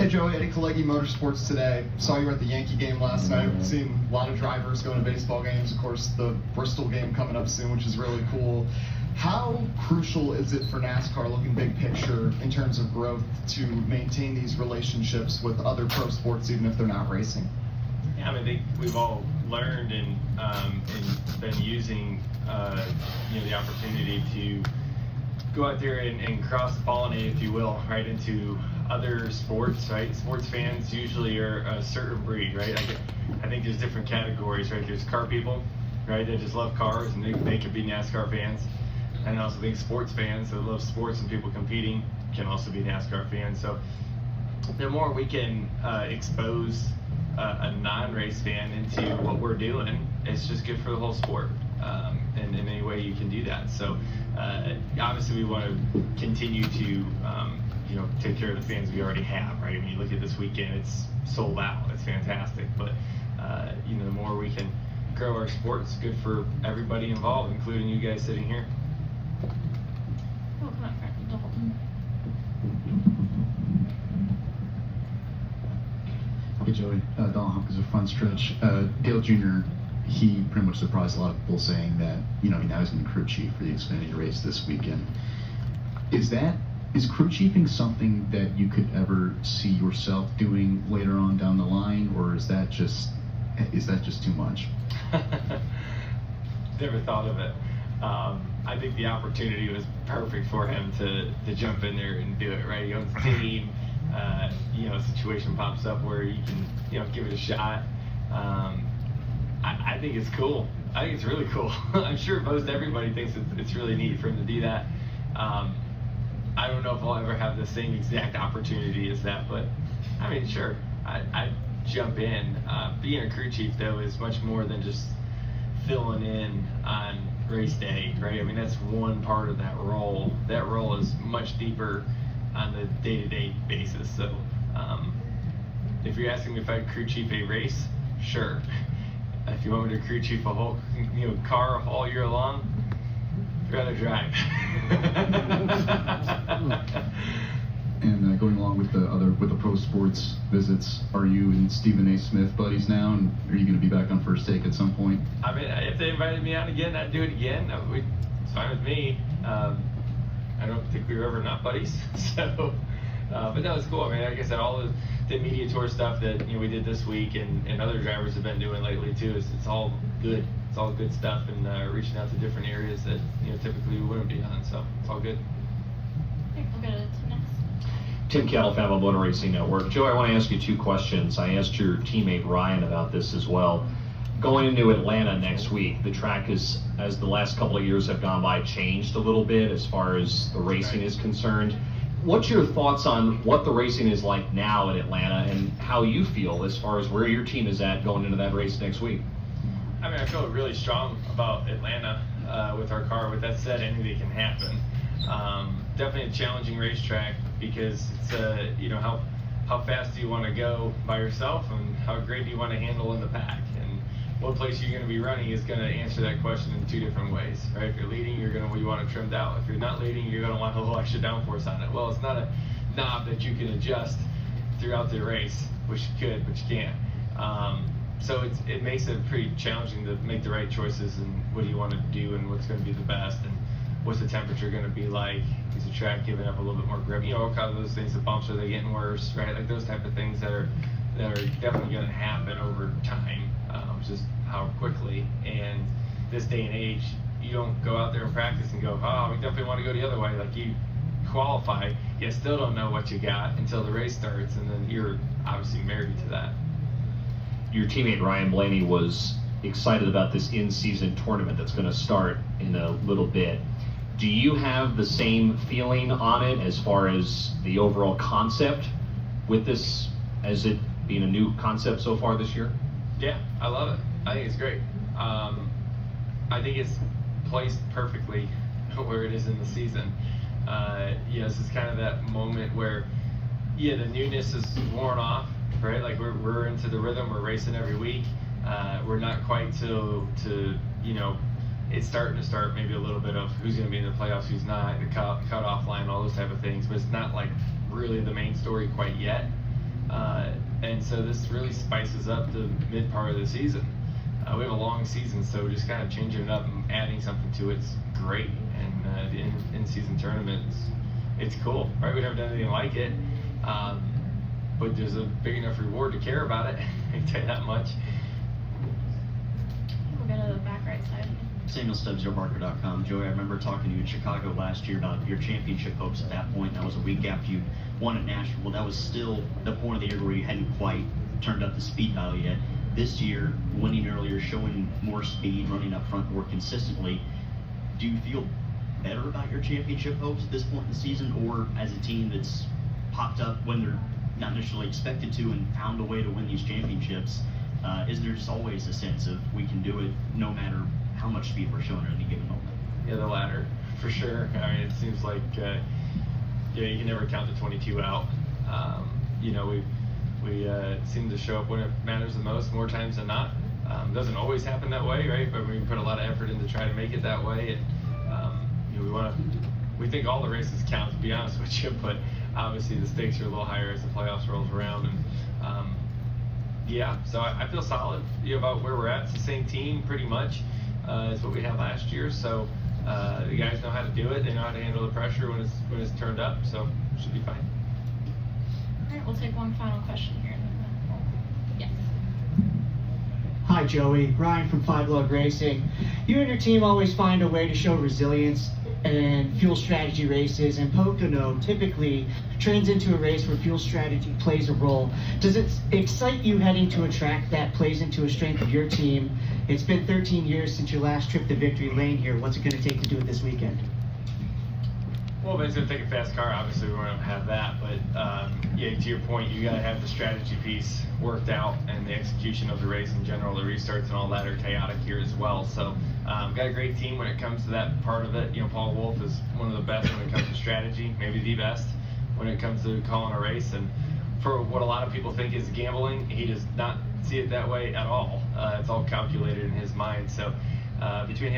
Hey Joey, Eddie Kalegi Motorsports today. Saw you were at the Yankee game last night. Seen a lot of drivers going to baseball games. Of course, the Bristol game coming up soon, which is really cool. How crucial is it for NASCAR, looking big picture, in terms of growth, to maintain these relationships with other pro sports, even if they're not racing? Yeah, I mean, I think we've all learned and been using the opportunity to go out there and cross-pollinate, if you will, right, into other sports, right? Sports fans usually are a certain breed, right? I think there's different categories, right? There's car people, right? They just love cars and they can be NASCAR fans. And I also think sports fans that love sports and people competing can also be NASCAR fans. So the more we can expose a non-race fan into what we're doing, it's just good for the whole sport. And in any way you can do that. So obviously we want to continue to take care of the fans we already have, right? I mean, you look at this weekend, it's sold out. It's fantastic. But the more we can grow our sport, it's good for everybody involved, including you guys sitting here. Oh, come on, Dalton. Hey Joey, Dalton Hopkins of Front Stretch. Dale Jr., he pretty much surprised a lot of people saying that, now he's going to be crew chief for the Xfinity race this weekend. Is crew chiefing something that you could ever see yourself doing later on down the line, or is that just too much? Never thought of it. I think the opportunity was perfect for him to jump in there and do it, right? He owns the team. A situation pops up where you can, give it a shot. I think it's cool. I think it's really cool. I'm sure most everybody thinks it's really neat for him to do that. I don't know if I'll ever have the same exact opportunity as that, but I mean, sure, I'd jump in. Being a crew chief, though, is much more than just filling in on race day, right? I mean, that's one part of that role. That role is much deeper on the day-to-day basis. So if you're asking me if I'd crew chief a race, sure. If you want me to crew chief a whole car all year long, I'd rather drive. And going along with the pro sports visits, are you and Stephen A. Smith buddies now, and are you going to be back on First Take at some point? I mean, if they invited me out again, I'd do it again. It's fine with me. I don't think we were ever not buddies. So, but no, it's cool. I mean, like I said, all the media tour stuff that we did this week and other drivers have been doing lately too. It's all good. It's all good stuff, and reaching out to different areas that typically we wouldn't be on. So it's all good. Okay, we'll go to Tim next. Tim Kettle, Family Motor Racing Network. Joe, I want to ask you two questions. I asked your teammate Ryan about this as well. Going into Atlanta next week, the track is, as the last couple of years have gone by, changed a little bit as far as the racing is concerned. What's your thoughts on what the racing is like now in Atlanta and how you feel as far as where your team is at going into that race next week? I mean, I feel really strong about Atlanta with our car. With that said, anything can happen. Definitely a challenging racetrack because it's how fast do you want to go by yourself and how great do you want to handle in the pack, and what place you're going to be running is going to answer that question in two different ways, right? If you're leading, you want it trimmed out. If you're not leading, you're going to want a little extra downforce on it. Well, it's not a knob that you can adjust throughout the race, which you could, but you can't. So it makes it pretty challenging to make the right choices and what do you want to do and what's going to be the best and what's the temperature going to be like. Is the track giving up a little bit more grip? All kinds of those things. The bumps, are they getting worse, right? Like those type of things that are definitely going to happen over time. Just how quickly. And this day and age, you don't go out there and practice and go, oh, we definitely want to go the other way. Like you qualify, you still don't know what you got until the race starts, and then you're obviously married to that. Your teammate Ryan Blaney was excited about this in-season tournament that's going to start in a little bit. Do you have the same feeling on it as far as the overall concept with this, as it being a new concept so far this year? Yeah, I love it. I think it's great. I think it's placed perfectly where it is in the season. This is kind of that moment where, the newness is worn off, right? Like we're into the rhythm. We're racing every week. We're not quite to it's starting to start maybe a little bit of who's going to be in the playoffs, who's not, the cutoff line, all those type of things. But it's not like really the main story quite yet. And so this really spices up the mid part of the season. We have a long season, so just kind of changing it up and adding something to it's great. And the in-season tournament, it's cool, right? We've never done anything like it, but there's a big enough reward to care about it. I can tell you that much. We'll go to the back right side. Samuel Stubbs, YoBarker.com. Joey, I remember talking to you in Chicago last year about your championship hopes at that point. That was a week after you won at Nashville. That was still the point of the year where you hadn't quite turned up the speed dial yet. This year, winning earlier, showing more speed, running up front more consistently. Do you feel better about your championship hopes at this point in the season, or as a team that's popped up when they're not necessarily expected to and found a way to win these championships? Is there just always a sense of we can do it no matter how much speed we're showing at any given moment? Yeah, the latter, for sure. I mean, it seems like you can never count the 22 out. We seem to show up when it matters the most, more times than not. Doesn't always happen that way, right? But we put a lot of effort in to try to make it that way. And we think all the races count, to be honest with you. But obviously the stakes are a little higher as the playoffs rolls around. And so I feel solid about where we're at. It's the same team pretty much as what we had last year. So the guys know how to do it. They know how to handle the pressure when it's turned up. So it should be fine. All right, we'll take one final question here. Yes. Hi, Joey. Ryan from Five Log Racing. You and your team always find a way to show resilience in fuel strategy races, and Pocono typically trains into a race where fuel strategy plays a role. Does it excite you heading to a track that plays into a strength of your team? It's been 13 years since your last trip to victory lane here. What's it going to take to do it this weekend? Well, it's going to take a fast car. Obviously, we won't have that. But to your point, you got to have the strategy piece worked out, and the execution of the race in general. The restarts and all that are chaotic here as well. So, got a great team when it comes to that part of it. Paul Wolf is one of the best when it comes to strategy, maybe the best when it comes to calling a race. And for what a lot of people think is gambling, he does not see it that way at all. It's all calculated in his mind. So, between him